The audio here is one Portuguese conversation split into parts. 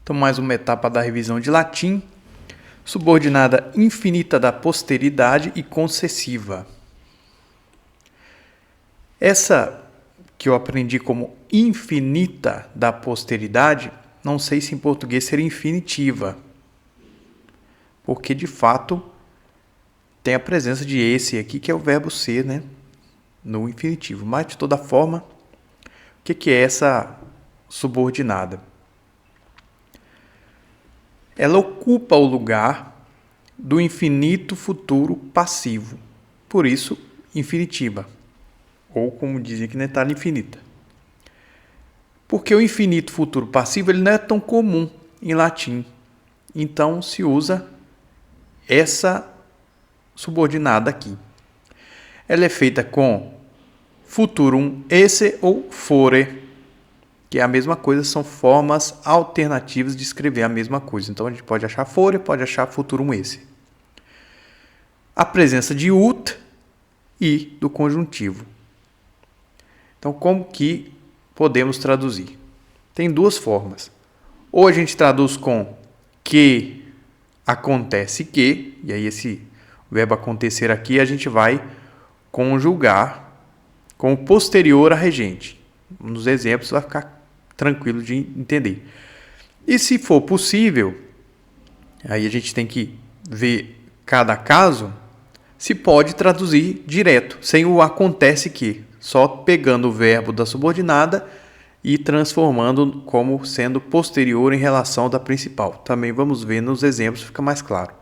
Então, mais uma etapa da revisão de latim. Subordinada infinita da posteridade e concessiva. Essa que eu aprendi como infinita da posteridade, não sei se em português seria infinitiva, porque de fato tem a presença de esse aqui, que é o verbo ser, né? No infinitivo. Mas, de toda forma, o que é essa subordinada? Ela ocupa o lugar do infinito futuro passivo. Por isso, infinitiva. Ou, como dizem aqui na Itália, infinita. Porque o infinito futuro passivo ele não é tão comum em latim. Então, se usa essa subordinada aqui. Ela é feita com futurum esse ou fore, que é a mesma coisa, são formas alternativas de escrever a mesma coisa. Então, a gente pode achar fore, pode achar futurum esse. A presença de ut e do conjuntivo. Então, como que podemos traduzir? Tem duas formas. Ou a gente traduz com que acontece que, e aí esse verbo acontecer aqui a gente vai conjugar com o posterior a regente. Nos exemplos vai ficar tranquilo de entender. E se for possível, aí a gente tem que ver cada caso, se pode traduzir direto, sem o acontece que, só pegando o verbo da subordinada e transformando como sendo posterior em relação da principal. Também vamos ver nos exemplos, fica mais claro.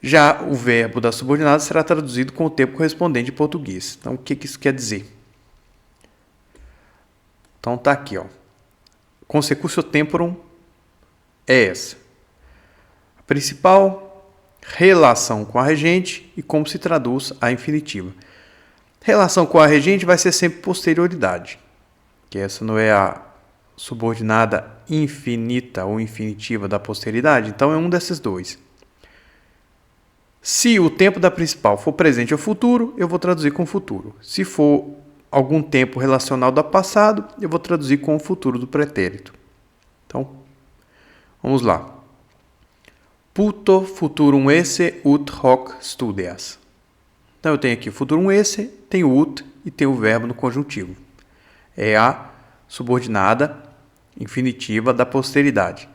Já o verbo da subordinada será traduzido com o tempo correspondente em português. Então, o que isso quer dizer? Então, está aqui, ó. Consecutio temporum é essa. A principal, relação com a regente e como se traduz a infinitiva. Relação com a regente vai ser sempre posterioridade, que essa não é a subordinada infinita ou infinitiva da posteridade, então é um desses dois. Se o tempo da principal for presente ou futuro, eu vou traduzir com futuro. Se for algum tempo relacional do passado, eu vou traduzir com o futuro do pretérito. Então, vamos lá. Puto futurum esse ut hoc studias. Então, eu tenho aqui futurum esse, tenho ut e tenho o verbo no conjuntivo. É a subordinada infinitiva da posteridade.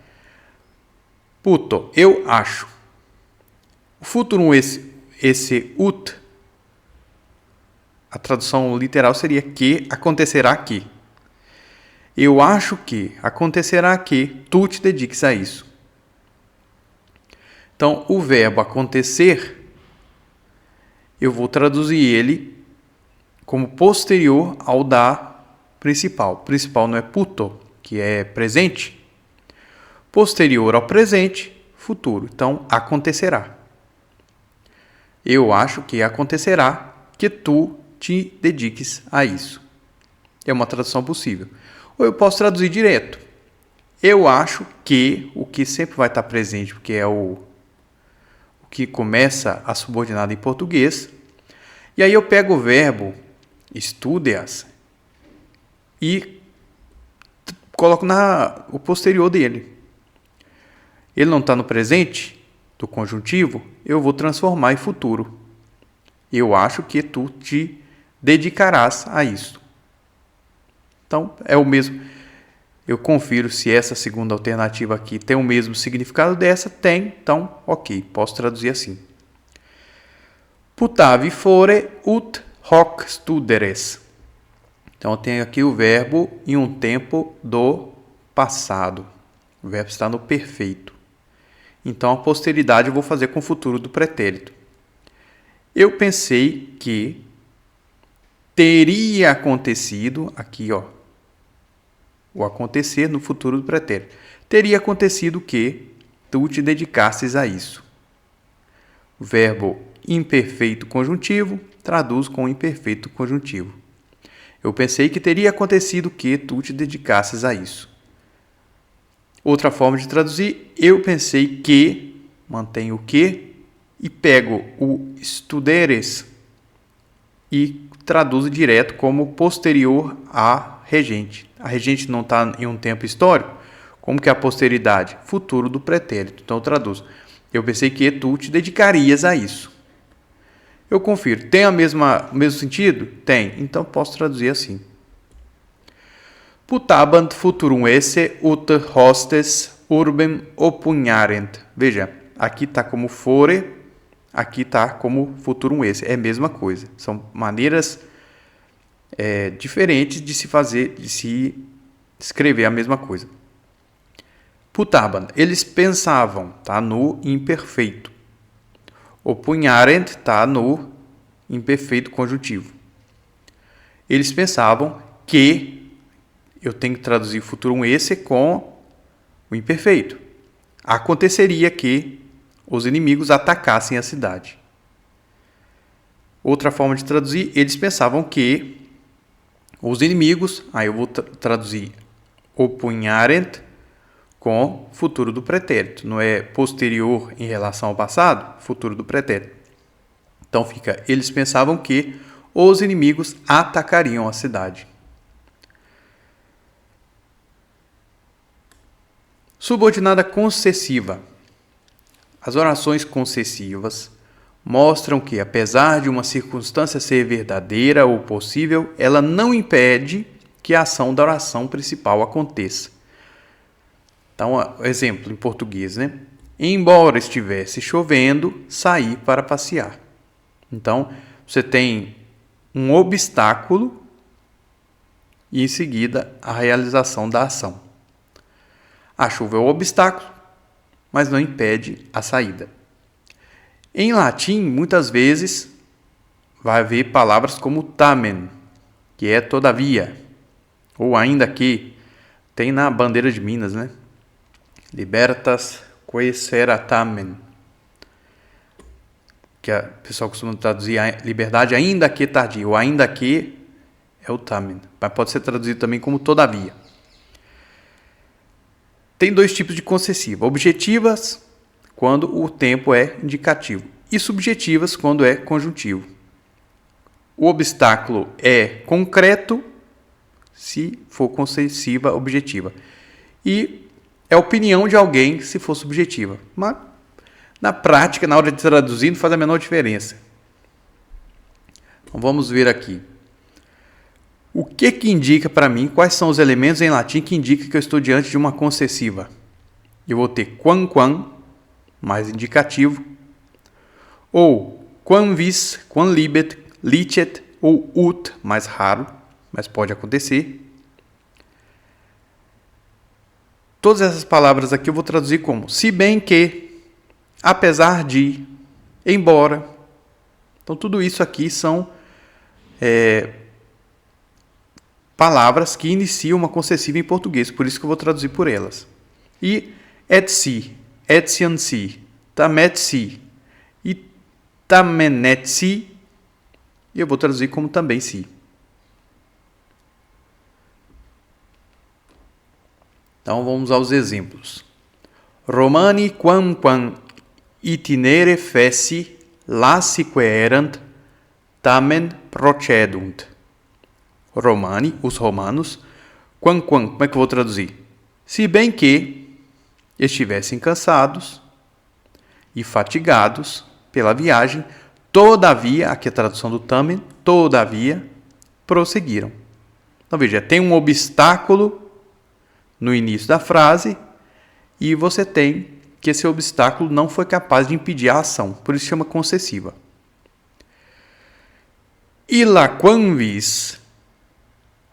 Puto, eu acho. O futurum esse ut, a tradução literal seria que acontecerá que. Eu acho que acontecerá que tu te dediques a isso. Então, o verbo acontecer, eu vou traduzir ele como posterior ao da principal. Principal não é puto, que é presente. Posterior ao presente, futuro. Então, acontecerá. Eu acho que acontecerá que tu te dediques a isso. É uma tradução possível. Ou eu posso traduzir direto. Eu acho que, o que sempre vai estar presente, porque é o que começa a subordinada em português. E aí eu pego o verbo studias e coloco o posterior dele. Ele não está no presente do conjuntivo, eu vou transformar em futuro. Eu acho que tu te dedicarás a isso. Então, é o mesmo. Eu confiro se essa segunda alternativa aqui tem o mesmo significado dessa. Tem, então, ok, posso traduzir assim. Putavi fore ut hoc studeres. Então, eu tenho aqui o verbo em um tempo do passado. O verbo está no perfeito. Então, a posteridade eu vou fazer com o futuro do pretérito. Eu pensei que teria acontecido, aqui, ó, o acontecer no futuro do pretérito. Teria acontecido que tu te dedicasses a isso. O verbo imperfeito conjuntivo traduz com imperfeito conjuntivo. Eu pensei que teria acontecido que tu te dedicasses a isso. Outra forma de traduzir, eu pensei que, mantenho o que, e pego o studeres e traduzo direto como posterior à regente. A regente não está em um tempo histórico. Como que é a posteridade? Futuro do pretérito. Então eu traduzo. Eu pensei que tu te dedicarias a isso. Eu confiro. Tem o mesmo sentido? Tem. Então posso traduzir assim. Putabant futurum esse ut hostes urbem opunharent. Veja, aqui está como fore, aqui está como futurum esse. É a mesma coisa. São maneiras diferentes de se escrever a mesma coisa. Putabant, eles pensavam, está no imperfeito. Opunharent está no imperfeito conjuntivo. Eles pensavam que eu tenho que traduzir futurum esse com o imperfeito. Aconteceria que os inimigos atacassem a cidade. Outra forma de traduzir, eles pensavam que os inimigos, aí eu vou traduzir opunharent com futuro do pretérito. Não é posterior em relação ao passado, futuro do pretérito. Então fica, eles pensavam que os inimigos atacariam a cidade. Subordinada concessiva. As orações concessivas mostram que, apesar de uma circunstância ser verdadeira ou possível, ela não impede que a ação da oração principal aconteça. Então, exemplo em português, né? Embora estivesse chovendo, saí para passear. Então, você tem um obstáculo e, em seguida, a realização da ação. A chuva é o obstáculo, mas não impede a saída. Em latim, muitas vezes, vai haver palavras como tamen, que é todavia, ou ainda que. Tem na bandeira de Minas, né? Libertas quae sera tamen, que o pessoal costuma traduzir liberdade ainda que tardia, ou ainda que é o tamen, mas pode ser traduzido também como todavia. Tem dois tipos de concessiva, objetivas, quando o tempo é indicativo, e subjetivas, quando é conjuntivo. O obstáculo é concreto, se for concessiva objetiva, e é a opinião de alguém se for subjetiva. Mas, na prática, na hora de traduzir, não faz a menor diferença. Então, vamos ver aqui. O que indica para mim, quais são os elementos em latim que indicam que eu estou diante de uma concessiva? Eu vou ter quam, mais indicativo, ou quam vis, quam libet, licet, ou ut, mais raro, mas pode acontecer. Todas essas palavras aqui eu vou traduzir como se bem que, apesar de, embora. Então, tudo isso aqui são palavras que iniciam uma concessiva em português, por isso que eu vou traduzir por elas. E etsi, etsiansi, tametsi e tamenetsi, e eu vou traduzir como também si. Então, vamos aos exemplos. Romani quam itinere feci lassique erant, tamen procedunt. Romani, os romanos, quam, como é que eu vou traduzir? Se bem que estivessem cansados e fatigados pela viagem, todavia, aqui é a tradução do tamen, todavia, prosseguiram. Então, veja, tem um obstáculo no início da frase, e você tem que esse obstáculo não foi capaz de impedir a ação, por isso chama concessiva. Illa quam vis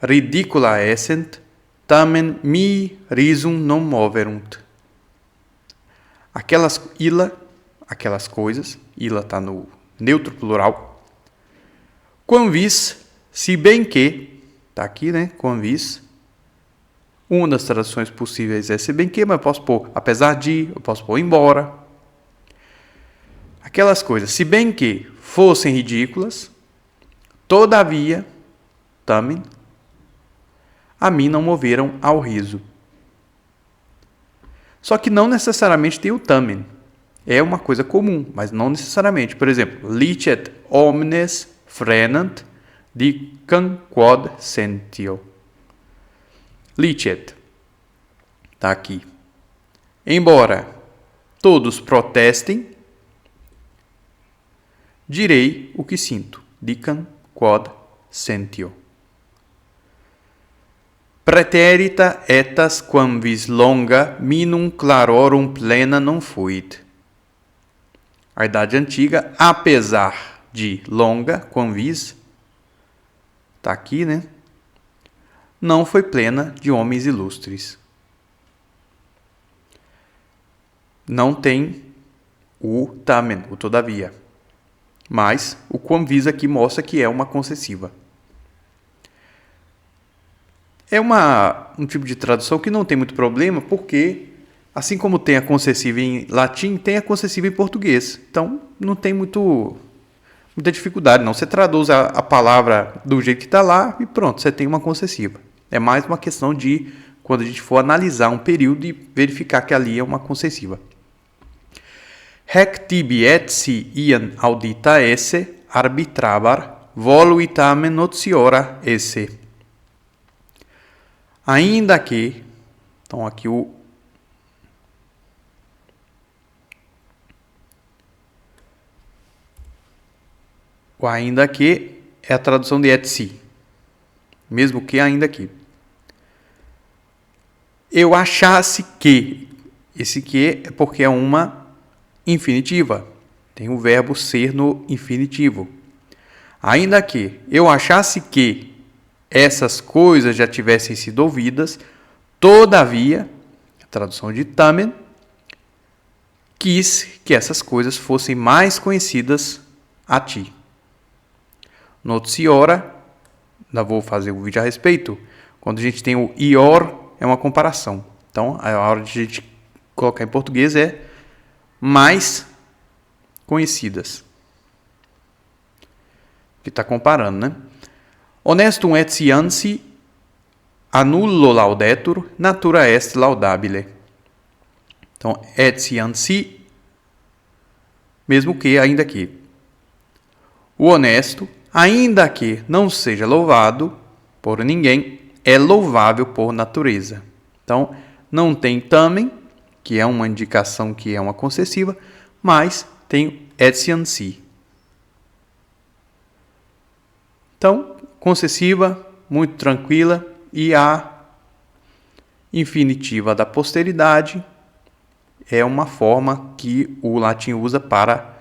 ridicula essent, tamen mi risum non moverunt. Aquelas coisas, illa está no neutro plural. Quam vis, se bem que, está aqui, né? Quam vis. Uma das traduções possíveis é se bem que, mas eu posso pôr apesar de, eu posso pôr embora. Aquelas coisas, se bem que fossem ridículas, todavia, tamen, a mim não moveram ao riso. Só que não necessariamente tem o tamen. É uma coisa comum, mas não necessariamente. Por exemplo, licet omnes frenant dicam quod sentio. Licet. Está aqui. Embora todos protestem, direi o que sinto. Dicam quod sentio. Praeterita etas quam vis longa minum clarorum plena non fuit. A Idade Antiga, apesar de longa, quam vis, está aqui, né? Não foi plena de homens ilustres. Não tem o tamen, o todavia. Mas o quam vis aqui mostra que é uma concessiva. É um tipo de tradução que não tem muito problema, porque, assim como tem a concessiva em latim, tem a concessiva em português. Então, não tem muita dificuldade, não. Você traduz a palavra do jeito que está lá e pronto, você tem uma concessiva. É mais uma questão de, quando a gente for analisar um período e verificar que ali é uma concessiva. Haec tibi et si iam audita esse arbitrabar voluit tamen notiora esse. Ainda que, então aqui o ainda que é a tradução de et si, mesmo que ainda que. Eu achasse que, esse que é porque é uma infinitiva, tem o verbo ser no infinitivo. Ainda que eu achasse que essas coisas já tivessem sido ouvidas, todavia, a tradução de tamen, quis que essas coisas fossem mais conhecidas a ti. Notiora, ainda vou fazer um vídeo a respeito, quando a gente tem o ior, é uma comparação. Então, a hora de a gente colocar em português é mais conhecidas. Que está comparando, né? Honestum et sciensi annullo laudetur, natura est laudabile. Então, et sciensi, mesmo que, ainda que. O honesto, ainda que não seja louvado por ninguém, é louvável por natureza. Então, não tem tamen, que é uma indicação que é uma concessiva, mas tem et sciensi. Então, concessiva, muito tranquila, e a infinitiva da posteridade é uma forma que o latim usa para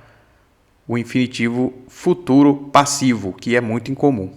o infinitivo futuro passivo, que é muito incomum.